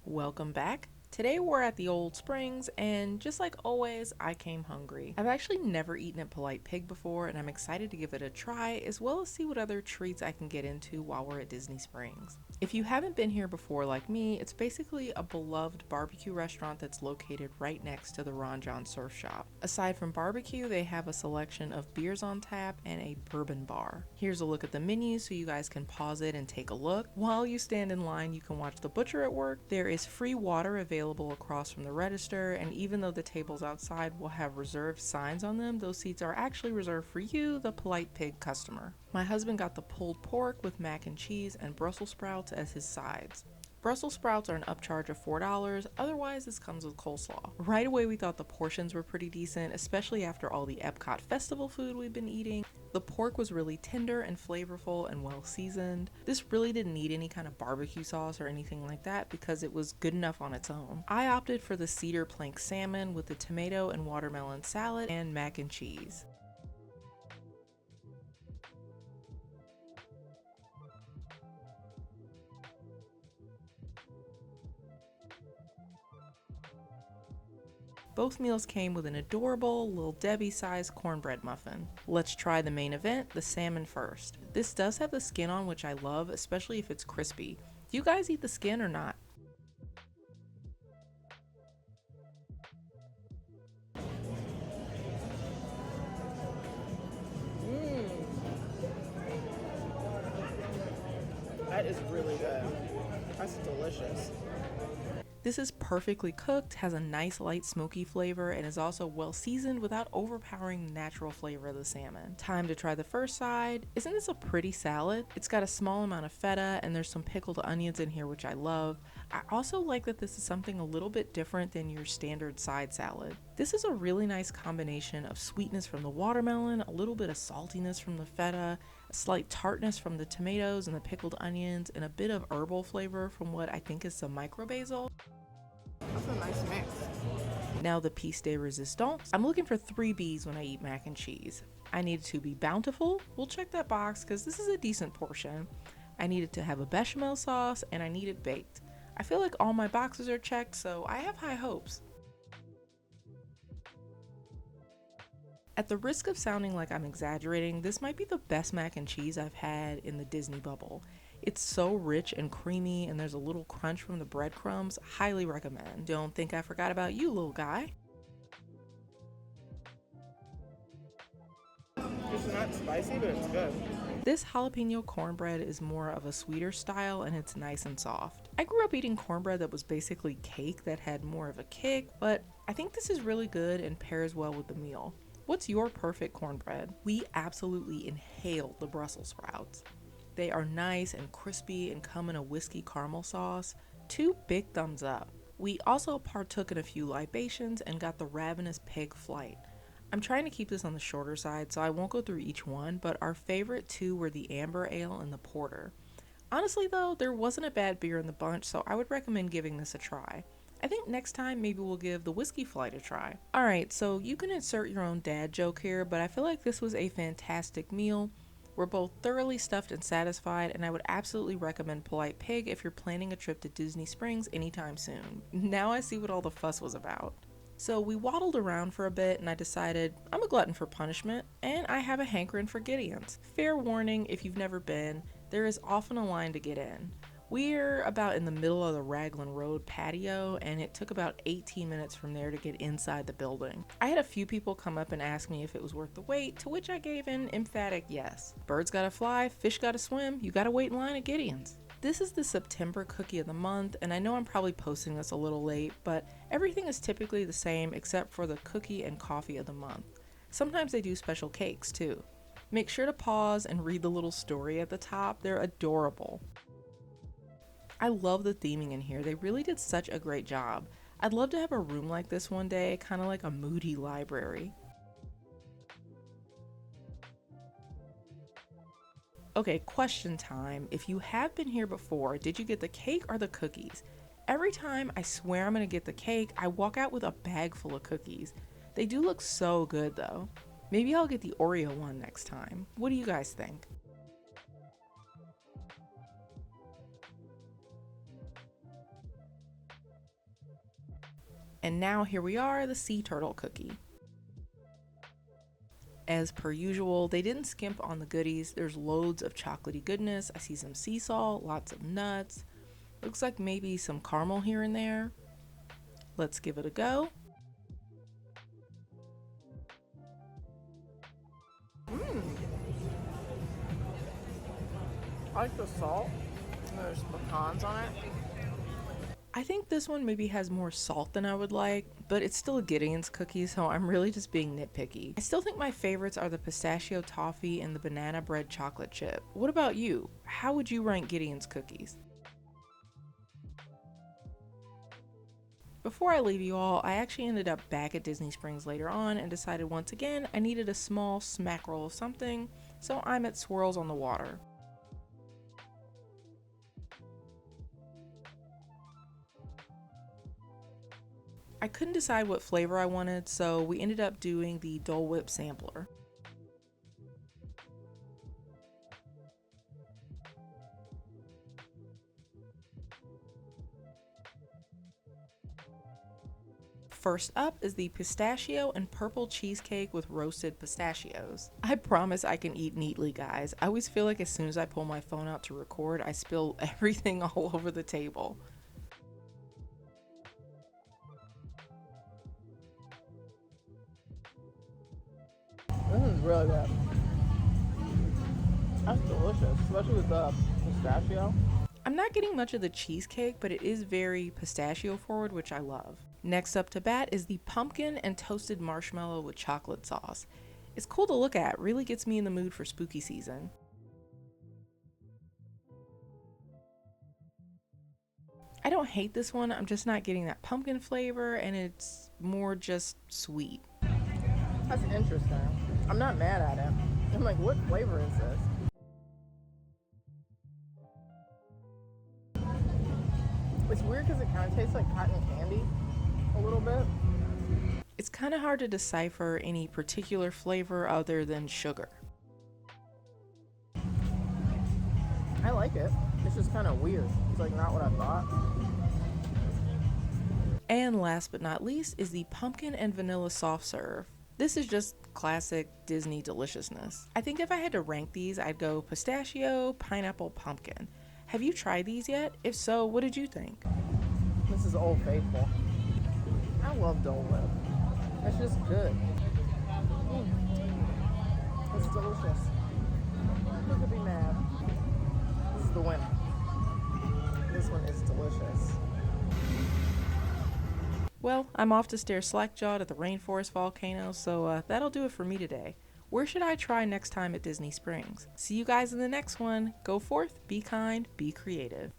Welcome back. Today we're at the Old Springs, and just like always, I came hungry. I've actually never eaten at Polite Pig before, and I'm excited to give it a try, as well as see what other treats I can get into while we're at Disney Springs. If you haven't been here before like me, it's basically a beloved barbecue restaurant that's located right next to the Ron Jon Surf Shop. Aside from barbecue, they have a selection of beers on tap and a bourbon bar. Here's a look at the menu so you guys can pause it and take a look. While you stand in line, you can watch the butcher at work. There is free water available across from the register, and even though the tables outside will have reserved signs on them, those seats are actually reserved for you, the Polite Pig customer. My husband got the pulled pork with mac and cheese and Brussels sprouts as his sides. Brussels sprouts are an upcharge of $4, otherwise this comes with coleslaw. Right away we thought the portions were pretty decent, especially after all the Epcot festival food we've been eating. The pork was really tender and flavorful and well seasoned. This really didn't need any kind of barbecue sauce or anything like that because it was good enough on its own. I opted for the cedar plank salmon with the tomato and watermelon salad and mac and cheese. Both meals came with an adorable Little Debbie sized cornbread muffin. Let's try the main event, the salmon first. This does have the skin on, which I love, especially if it's crispy. Do you guys eat the skin or not? That is really good. That's delicious. This is perfectly cooked, has a nice light smoky flavor, and is also well seasoned without overpowering the natural flavor of the salmon. Time to try the first side. Isn't this a pretty salad? It's got a small amount of feta and there's some pickled onions in here, which I love. I also like that this is something a little bit different than your standard side salad. This is a really nice combination of sweetness from the watermelon, a little bit of saltiness from the feta, a slight tartness from the tomatoes and the pickled onions, and a bit of herbal flavor from what I think is some micro basil. That's a nice mix. Now the piece de resistance. I'm looking for 3 B's when I eat mac and cheese. I need it to be bountiful. We'll check that box because this is a decent portion. I need it to have a bechamel sauce, and I need it baked. I feel like all my boxes are checked, so I have high hopes. At the risk of sounding like I'm exaggerating, this might be the best mac and cheese I've had in the Disney bubble. It's so rich and creamy, and there's a little crunch from the breadcrumbs. Highly recommend. Don't think I forgot about you, little guy. It's not spicy, but it's good. This jalapeno cornbread is more of a sweeter style, and it's nice and soft. I grew up eating cornbread that was basically cake that had more of a kick, but I think this is really good and pairs well with the meal. What's your perfect cornbread? We absolutely inhaled the Brussels sprouts. They are nice and crispy and come in a whiskey caramel sauce. 2 big thumbs up. We also partook in a few libations and got the Ravenous Pig Flight. I'm trying to keep this on the shorter side, so I won't go through each one, but our favorite 2 were the Amber Ale and the Porter. Honestly though, there wasn't a bad beer in the bunch, so I would recommend giving this a try. I think next time maybe we'll give the Whiskey Flight a try. Alright, so you can insert your own dad joke here, but I feel like this was a fantastic meal. We're both thoroughly stuffed and satisfied, and I would absolutely recommend Polite Pig if you're planning a trip to Disney Springs anytime soon. Now I see what all the fuss was about. So we waddled around for a bit, and I decided I'm a glutton for punishment, and I have a hankering for Gideon's. Fair warning, if you've never been, there is often a line to get in. We're about in the middle of the Raglan Road patio, and it took about 18 minutes from there to get inside the building. I had a few people come up and ask me if it was worth the wait, to which I gave an emphatic yes. Birds gotta fly, fish gotta swim, you gotta wait in line at Gideon's. This is the September cookie of the month, and I know I'm probably posting this a little late, but everything is typically the same except for the cookie and coffee of the month. Sometimes they do special cakes too. Make sure to pause and read the little story at the top, they're adorable. I love the theming in here. They really did such a great job. I'd love to have a room like this one day, kind of like a moody library. Okay, question time. If you have been here before, did you get the cake or the cookies? Every time I swear I'm gonna get the cake, I walk out with a bag full of cookies. They do look so good though. Maybe I'll get the Oreo one next time. What do you guys think? And now here we are, the sea turtle cookie. As per usual, they didn't skimp on the goodies. There's loads of chocolatey goodness. I see some sea salt, lots of nuts. Looks like maybe some caramel here and there. Let's give it a go. I like the salt. There's pecans on it. I think this one maybe has more salt than I would like, but it's still a Gideon's cookie, so I'm really just being nitpicky. I still think my favorites are the pistachio toffee and the banana bread chocolate chip. What about you? How would you rank Gideon's cookies? Before I leave you all, I actually ended up back at Disney Springs later on and decided once again I needed a small smack roll of something, so I'm at Swirls on the Water. I couldn't decide what flavor I wanted, so we ended up doing the Dole Whip sampler. First up is the pistachio and purple cheesecake with roasted pistachios. I promise I can eat neatly, guys. I always feel like as soon as I pull my phone out to record, I spill everything all over the table. This is really good. That's delicious, especially with the pistachio. I'm not getting much of the cheesecake, but it is very pistachio forward, which I love. Next up to bat is the pumpkin and toasted marshmallow with chocolate sauce. It's cool to look at, really gets me in the mood for spooky season. I don't hate this one, I'm just not getting that pumpkin flavor, and it's more just sweet. That's interesting. I'm not mad at it. I'm like, what flavor is this? It's weird because it kind of tastes like cotton candy a little bit. It's kind of hard to decipher any particular flavor other than sugar. I like it. It's just kind of weird. It's like not what I thought. And last but not least is the pumpkin and vanilla soft serve. This is just classic Disney deliciousness. I think if I had to rank these, I'd go pistachio, pineapple, pumpkin. Have you tried these yet? If so, what did you think? This is Old Faithful. I love Dole Whip. It's just good. It's delicious. Who could be mad? This is the winner. This one is delicious. Well, I'm off to stare slack-jawed at the rainforest volcano, so that'll do it for me today. Where should I try next time at Disney Springs? See you guys in the next one. Go forth, be kind, be creative.